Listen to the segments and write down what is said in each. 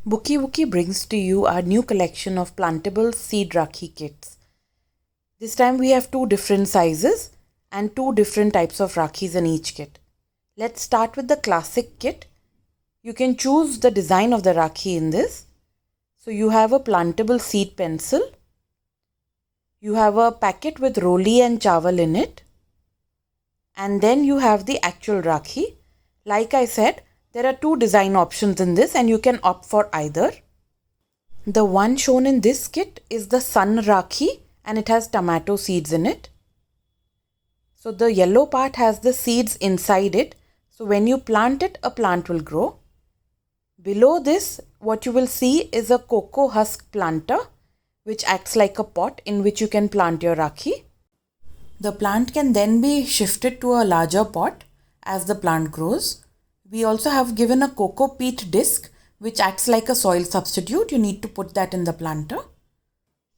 Bookie Wookie brings to you our new collection of plantable seed Rakhi kits. This time we have two different sizes and two different types of Rakhis in each kit. Let's start with the classic kit. You can choose the design of the Rakhi in this. So you have a plantable seed pencil. You have a packet with roli and chawal in it. And then you have the actual Rakhi. Like I said, there are two design options in this and you can opt for either. The one shown in this kit is the Sun Rakhi and it has tomato seeds in it. So the yellow part has the seeds inside it. So when you plant it, a plant will grow. Below this, what you will see is a cocoa husk planter, which acts like a pot in which you can plant your Rakhi. The plant can then be shifted to a larger pot as the plant grows. We also have given a cocoa peat disc, which acts like a soil substitute. You need to put that in the planter.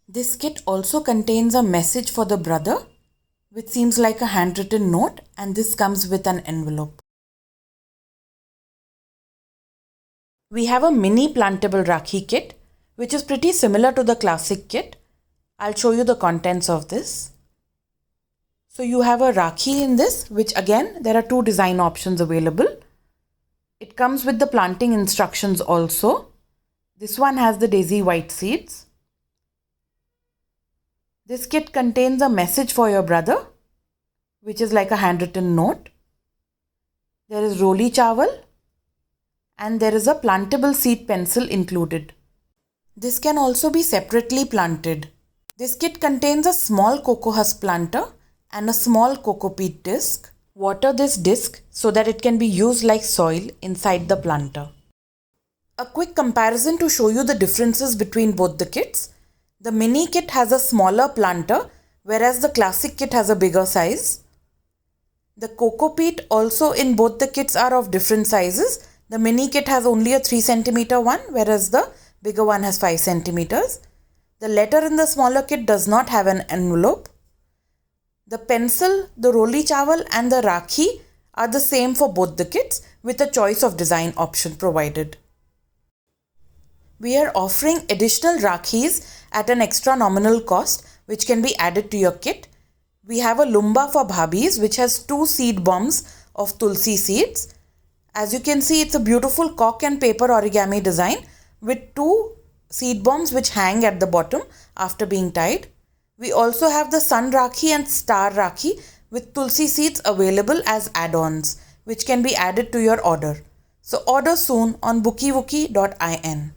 This kit also contains a message for the brother, which seems like a handwritten note, and this comes with an envelope. We have a mini plantable Rakhi kit, which is pretty similar to the classic kit. I'll show you the contents of this. So you have a Rakhi in this, which again, there are two design options available. It comes with the planting instructions also. This one has the daisy white seeds. This kit contains a message for your brother, which is like a handwritten note. There is roli chawal and there is a plantable seed pencil included. This can also be separately planted. This kit contains a small cocoa husk planter and a small cocoa peat disc. Water this disc so that it can be used like soil inside the planter. A quick comparison to show you the differences between both the kits. The mini kit has a smaller planter, whereas the classic kit has a bigger size. The cocoa peat also in both the kits are of different sizes. The mini kit has only a 3 cm one, whereas the bigger one has 5 cm. The letter in the smaller kit does not have an envelope. The pencil, the roli chawal and the Rakhi are the same for both the kits with a choice of design option provided. We are offering additional Rakhis at an extra nominal cost which can be added to your kit. We have a Lumba for Bhabis which has 2 seed bombs of tulsi seeds. As you can see, it's a beautiful cork and paper origami design with 2 seed bombs which hang at the bottom after being tied. We also have the Sun Rakhi and Star Rakhi with tulsi seeds available as add-ons which can be added to your order. So order soon on bookiewookie.in.